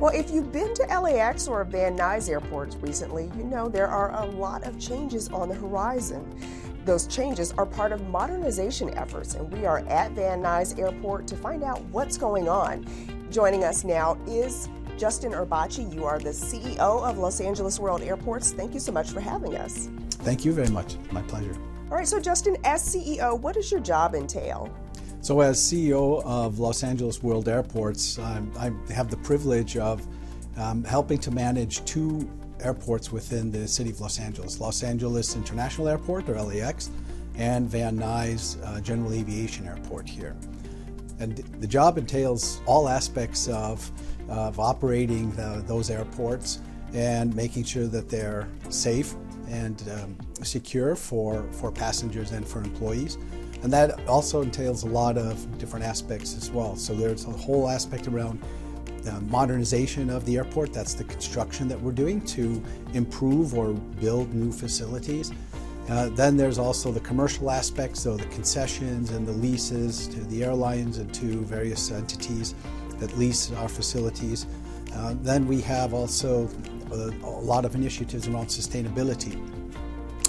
Well, if you've been to LAX or Van Nuys airports recently, you know there are a lot of changes on the horizon. Those changes are part of modernization efforts, and we are at Van Nuys Airport to find out what's going on. Joining us now is Justin Erbacci. You are the CEO of Los Angeles World Airports. Thank you so much for having us. Thank you very much. My pleasure. All right, so Justin, as CEO, what does your job entail? So as CEO of Los Angeles World Airports, I have the privilege of helping to manage two airports within the city of Los Angeles International Airport, or LAX, and Van Nuys General Aviation Airport here. And the job entails all aspects of operating those airports and making sure that they're safe and secure for passengers and for employees. And that also entails a lot of different aspects as well. So there's a whole aspect around modernization of the airport. That's the construction that we're doing to improve or build new facilities. Then there's also the commercial aspects, so the concessions and the leases to the airlines and to various entities that lease our facilities. Then we have also a lot of initiatives around sustainability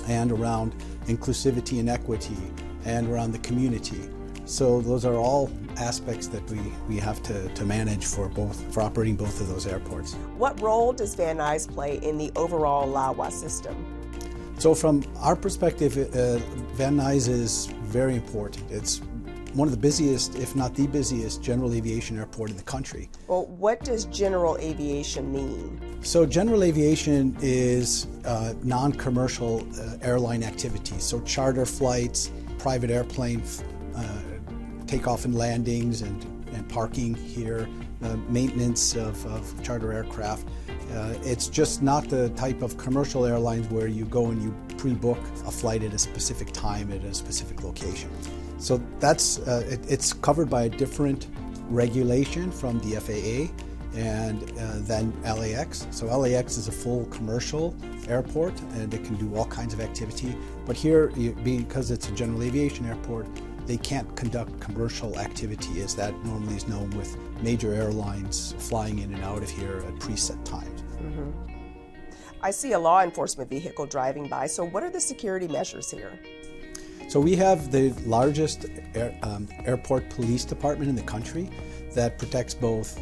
and around inclusivity and equity and around the community. So those are all aspects that we have to manage for operating both of those airports. What role does Van Nuys play in the overall LAWA system? So from our perspective, Van Nuys is very important. It's one of the busiest, if not the busiest, general aviation airport in the country. Well, what does general aviation mean? So general aviation is non-commercial airline activities. So charter flights, private airplane takeoff and landings and parking here, maintenance of charter aircraft. It's just not the type of commercial airlines where you go and you pre-book a flight at a specific time at a specific location. So that's it's covered by a different regulation from the FAA and then LAX. So LAX is a full commercial airport and it can do all kinds of activity. But here, because it's a general aviation airport, they can't conduct commercial activity as that normally is known with major airlines flying in and out of here at preset times. Mm-hmm. I see a law enforcement vehicle driving by, so what are the security measures here? So we have the largest airport police department in the country that protects both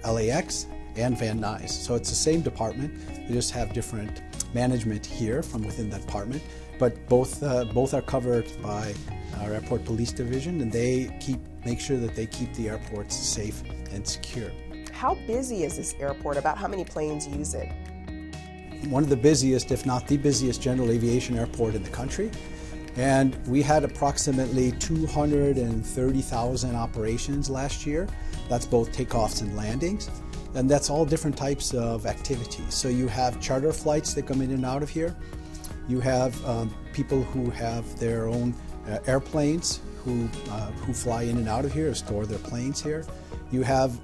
LAX and Van Nuys. So it's the same department, we just have different management here from within that department, but both are covered by our airport police division, and they make sure that they keep the airports safe and secure. How busy is this airport? About how many planes use it? One of the busiest, if not the busiest, general aviation airport in the country. And we had approximately 230,000 operations last year. That's both takeoffs and landings. And that's all different types of activities. So you have charter flights that come in and out of here. You have people who have their own airplanes who fly in and out of here or store their planes here. You have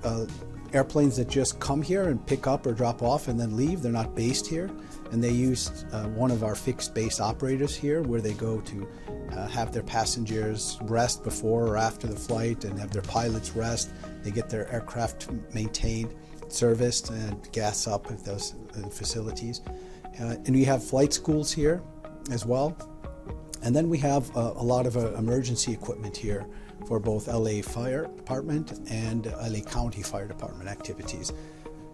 airplanes that just come here and pick up or drop off and then leave. They're not based here. And they use one of our fixed base operators here where they go to have their passengers rest before or after the flight and have their pilots rest. They get their aircraft maintained, serviced, and gas up at those facilities. And we have flight schools here as well. And then we have a lot of emergency equipment here for both LA Fire Department and LA County Fire Department activities.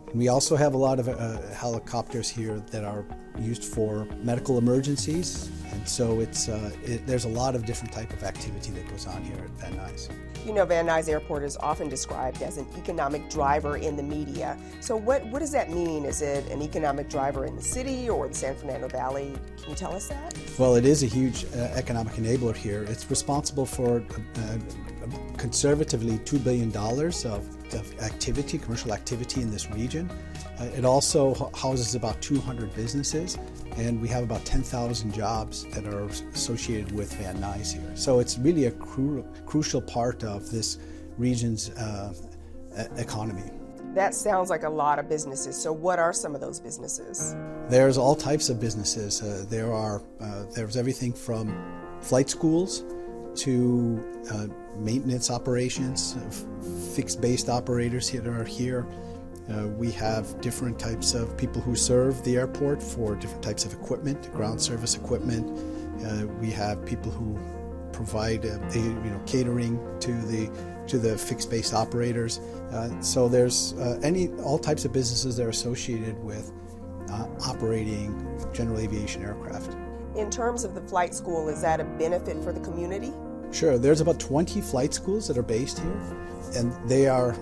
And we also have a lot of helicopters here that are used for medical emergencies, and so there's a lot of different type of activity that goes on here at Van Nuys. You know, Van Nuys Airport is often described as an economic driver in the media. So what does that mean? Is it an economic driver in the city or the San Fernando Valley? Can you tell us that? Well, it is a huge economic enabler here. It's responsible for conservatively $2 billion of activity, commercial activity in this region. It also houses about 200 businesses, and we have about 10,000 jobs that are associated with Van Nuys here. So it's really a crucial part of this region's economy. That sounds like a lot of businesses. So what are some of those businesses? There's all types of businesses. There's everything from flight schools to maintenance operations, fixed-based operators that are here. We have different types of people who serve the airport for different types of equipment, ground service equipment. We have people who provide catering to the fixed base operators. So there's all types of businesses that are associated with operating general aviation aircraft. In terms of the flight school, is that a benefit for the community? Sure. There's about 20 flight schools that are based here, and they are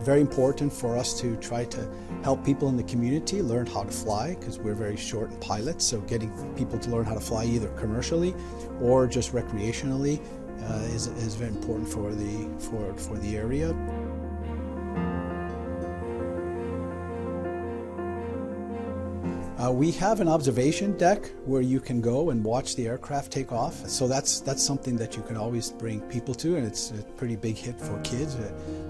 very important for us to try to help people in the community learn how to fly, because we're very short in pilots. So getting people to learn how to fly either commercially or just recreationally is very important for the area. We have an observation deck where you can go and watch the aircraft take off. So that's something that you can always bring people to, and it's a pretty big hit for kids.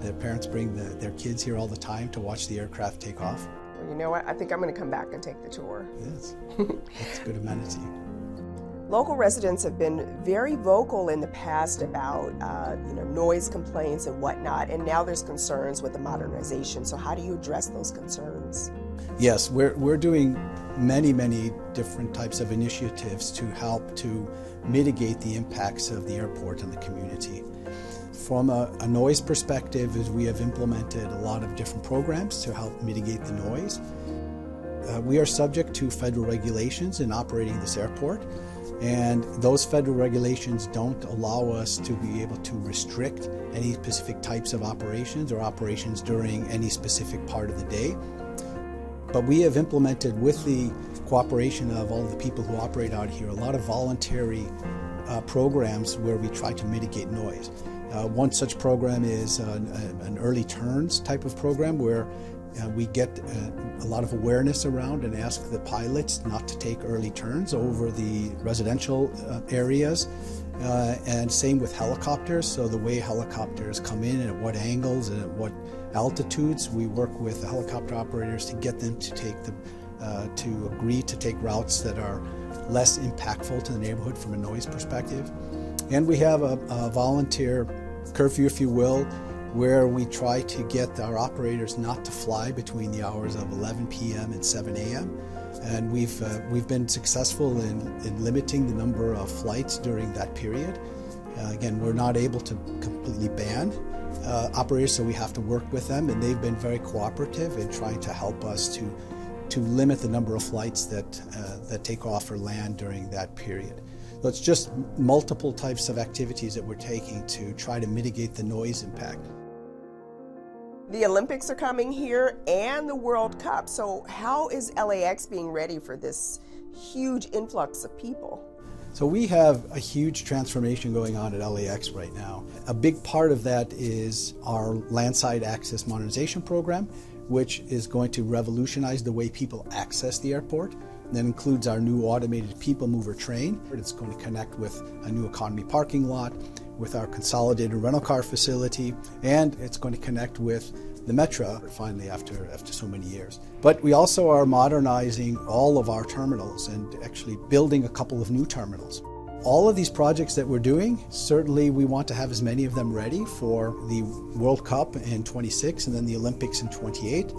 Their parents bring their kids here all the time to watch the aircraft take off. Well, you know what? I think I'm going to come back and take the tour. Yes, that's a good amenity. Local residents have been very vocal in the past about noise complaints and whatnot, and now there's concerns with the modernization. So how do you address those concerns? Yes, we're doing many different types of initiatives to help to mitigate the impacts of the airport and the community. From a noise perspective, is we have implemented a lot of different programs to help mitigate the noise. We are subject to federal regulations in operating this airport, and those federal regulations don't allow us to be able to restrict any specific types of operations or operations during any specific part of the day. But we have implemented, with the cooperation of all the people who operate out here, a lot of voluntary programs where we try to mitigate noise. One such program is an early turns type of program where we get a lot of awareness around and ask the pilots not to take early turns over the residential areas. And same with helicopters. So the way helicopters come in and at what angles and at what altitudes, we work with the helicopter operators to get them to agree to take routes that are less impactful to the neighborhood from a noise perspective. And we have a volunteer curfew, if you will, where we try to get our operators not to fly between the hours of 11 p.m. and 7 a.m. And we've been successful in limiting the number of flights during that period. Again, we're not able to completely ban operators, so we have to work with them, and they've been very cooperative in trying to help us to limit the number of flights that take off or land during that period. So it's just multiple types of activities that we're taking to try to mitigate the noise impact. The Olympics are coming here and the World Cup. So how is LAX being ready for this huge influx of people? So we have a huge transformation going on at LAX right now. A big part of that is our landside access modernization program, which is going to revolutionize the way people access the airport. That includes our new automated people mover train. It's going to connect with a new economy parking lot, with our consolidated rental car facility, and it's going to connect with the Metro finally after so many years. But we also are modernizing all of our terminals and actually building a couple of new terminals. All of these projects that we're doing, certainly we want to have as many of them ready for the World Cup in 26 and then the Olympics in 28.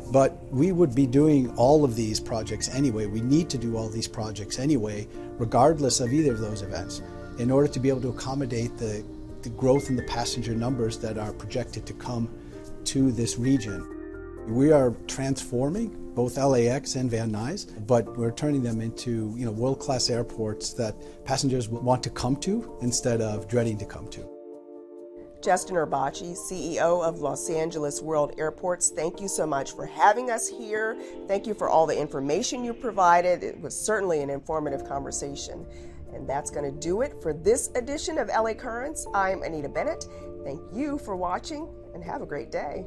But we would be doing all of these projects anyway. We need to do all these projects anyway, regardless of either of those events, in order to be able to accommodate the growth in the passenger numbers that are projected to come to this region. We are transforming both LAX and Van Nuys, but we're turning them into world-class airports that passengers want to come to instead of dreading to come to. Justin Erbacci, CEO of Los Angeles World Airports, thank you so much for having us here. Thank you for all the information you provided. It was certainly an informative conversation. And that's going to do it for this edition of LA Currents. I'm Anita Bennett. Thank you for watching and have a great day.